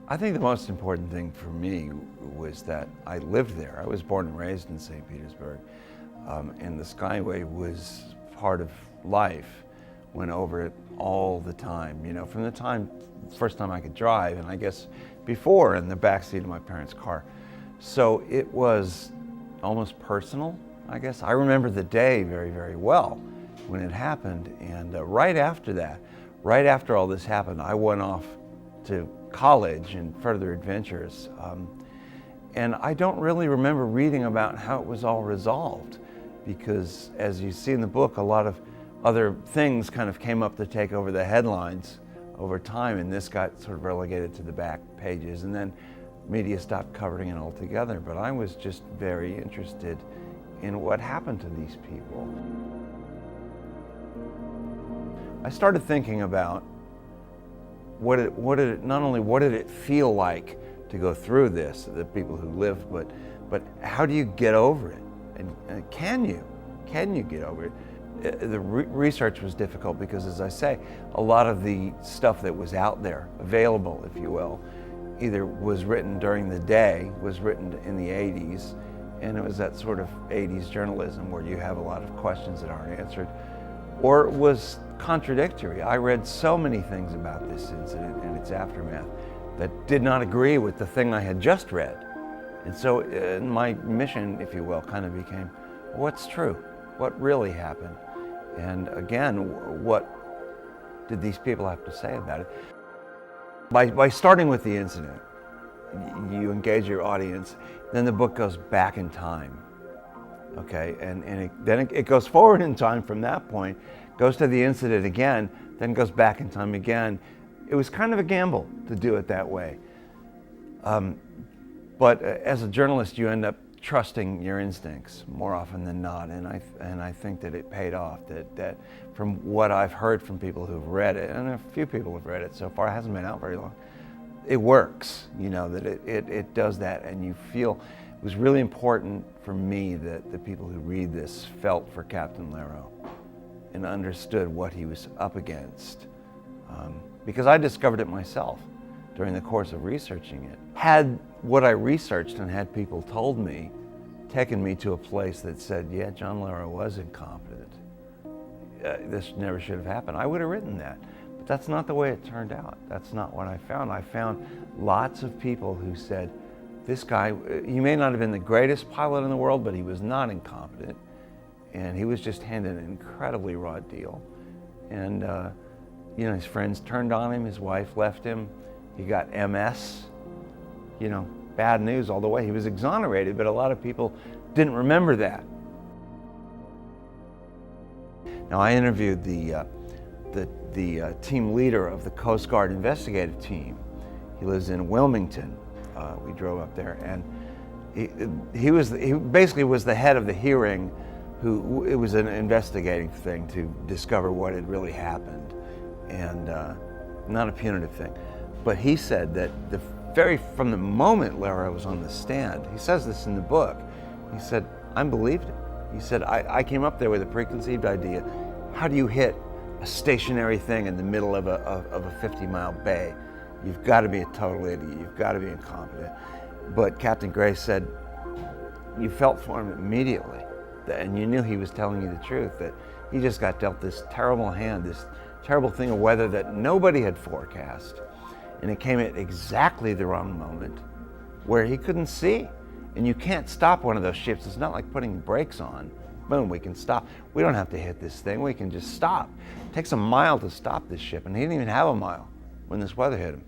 I think the most important thing for me was that I lived there. I was born and raised in St. Petersburg, and the Skyway was part of life. Went over it all the time, you know, from the first time I could drive, and I guess before in the backseat of my parents' car. So it was almost personal, I guess. I remember the day very, very well when it happened, and right after that, right after all this happened, I went off to college and further adventures. And I don't really remember reading about how it was all resolved, because as you see in the book, a lot of other things kind of came up to take over the headlines over time, and this got sort of relegated to the back pages, and then media stopped covering it altogether. But I was just very interested in what happened to these people. I started thinking about not only what did it feel like to go through this, the people who lived, but how do you get over it? And can you get over it? The research was difficult because, as I say, a lot of the stuff that was out there, available, if you will, either was written during the day, was written in the 80s, and it was that sort of 80s journalism where you have a lot of questions that aren't answered, or it was contradictory. I read so many things about this incident and its aftermath that did not agree with the thing I had just read. And so my mission, if you will, kind of became, what's true? What really happened? And again, what did these people have to say about it? By starting with the incident, you engage your audience, then the book goes back in time. Okay, then it goes forward in time from that point, goes to the incident again, then goes back in time again. It was kind of a gamble to do it that way. But as a journalist, you end up trusting your instincts more often than not, and I think that it paid off. That from what I've heard from people who've read it, and a few people have read it so far, it hasn't been out very long, it works, you know, that it does that, and you feel. It was really important for me that the people who read this felt for Captain Lero and understood what he was up against, because I discovered it myself during the course of researching it. Had what I researched and had people told me taken me to a place that said, yeah, John Lero was incompetent, this never should have happened, I would have written that. But that's not the way it turned out. That's not what I found. I found lots of people who said, this guy, he may not have been the greatest pilot in the world, but he was not incompetent, and he was just handed an incredibly raw deal. And you know, his friends turned on him, his wife left him, he got MS, you know, bad news all the way. He was exonerated, but a lot of people didn't remember that. Now, I interviewed the team leader of the Coast Guard investigative team. He lives in Wilmington. We drove up there, and he basically was the head of the hearing. It was an investigating thing to discover what had really happened, and not a punitive thing. But he said that from the moment Lero was on the stand, he says this in the book, he said, I believed it. He said, I came up there with a preconceived idea. How do you hit a stationary thing in the middle of a 50-mile bay? You've got to be a total idiot. You've got to be incompetent. But Captain Gray said, you felt for him immediately, and you knew he was telling you the truth, that he just got dealt this terrible hand, this terrible thing of weather that nobody had forecast. And it came at exactly the wrong moment where he couldn't see. And you can't stop one of those ships. It's not like putting brakes on. Boom, we can stop. We don't have to hit this thing. We can just stop. It takes a mile to stop this ship, and he didn't even have a mile when this weather hit him.